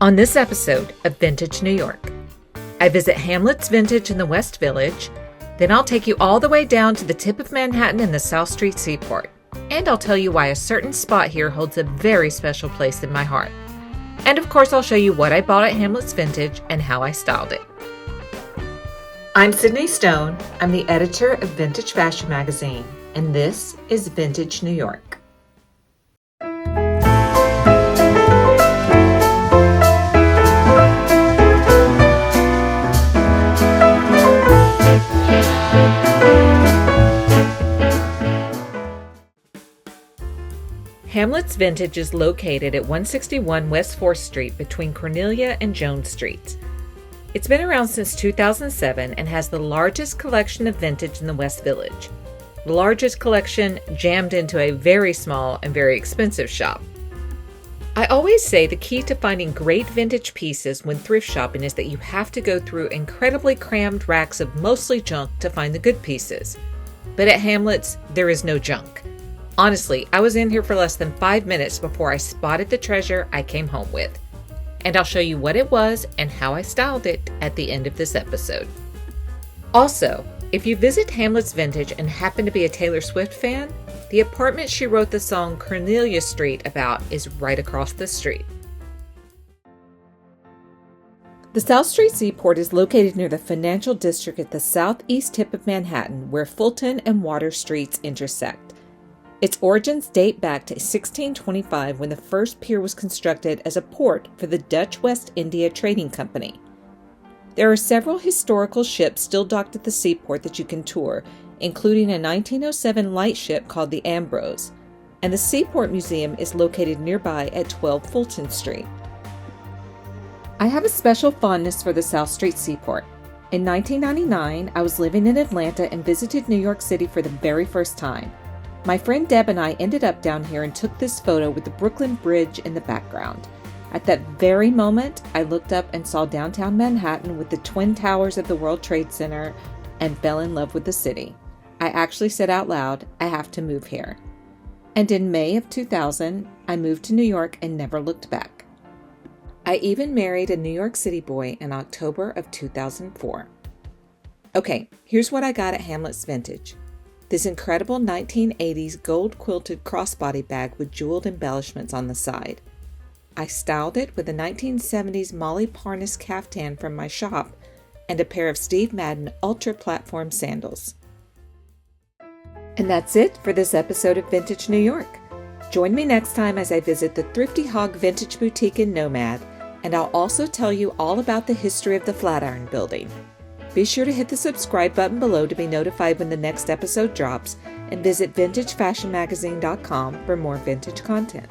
On this episode of Vintage New York, I visit Hamlet's Vintage in the West Village, then I'll take you all the way down to the tip of Manhattan in the South Street Seaport, and I'll tell you why a certain spot here holds a very special place in my heart. And of course, I'll show you what I bought at Hamlet's Vintage and how I styled it. I'm Sydney Stone. I'm the editor of Vintage Fashion Magazine, and this is Vintage New York. Hamlet's Vintage is located at 161 West 4th Street between Cornelia and Jones Streets. It's been around since 2007 and has the largest collection of vintage in the West Village. The largest collection jammed into a very small and very expensive shop. I always say the key to finding great vintage pieces when thrift shopping is that you have to go through incredibly crammed racks of mostly junk to find the good pieces. But at Hamlet's, there is no junk. Honestly, I was in here for less than 5 minutes before I spotted the treasure I came home with. And I'll show you what it was and how I styled it at the end of this episode. Also, if you visit Hamlet's Vintage and happen to be a Taylor Swift fan, the apartment she wrote the song Cornelia Street about is right across the street. The South Street Seaport is located near the financial district at the southeast tip of Manhattan, where Fulton and Water Streets intersect. Its origins date back to 1625 when the first pier was constructed as a port for the Dutch West India Trading Company. There are several historical ships still docked at the seaport that you can tour, including a 1907 lightship called the Ambrose, and the Seaport Museum is located nearby at 12 Fulton Street. I have a special fondness for the South Street Seaport. In 1999, I was living in Atlanta and visited New York City for the very first time. My friend Deb and I ended up down here and took this photo with the Brooklyn Bridge in the background. At that very moment, I looked up and saw downtown Manhattan with the Twin Towers of the World Trade Center and fell in love with the city. I actually said out loud, I have to move here. And in May of 2000, I moved to New York and never looked back. I even married a New York City boy in October of 2004. Okay, here's what I got at Hamlet's Vintage. This incredible 1980s gold-quilted crossbody bag with jeweled embellishments on the side. I styled it with a 1970s Mollie Parnis caftan from my shop and a pair of Steve Madden Ultra Platform sandals. And that's it for this episode of Vintage New York. Join me next time as I visit the Thrifty Hog Vintage Boutique in Nomad, and I'll also tell you all about the history of the Flatiron Building. Be sure to hit the subscribe button below to be notified when the next episode drops, and visit vintagefashionmagazine.com for more vintage content.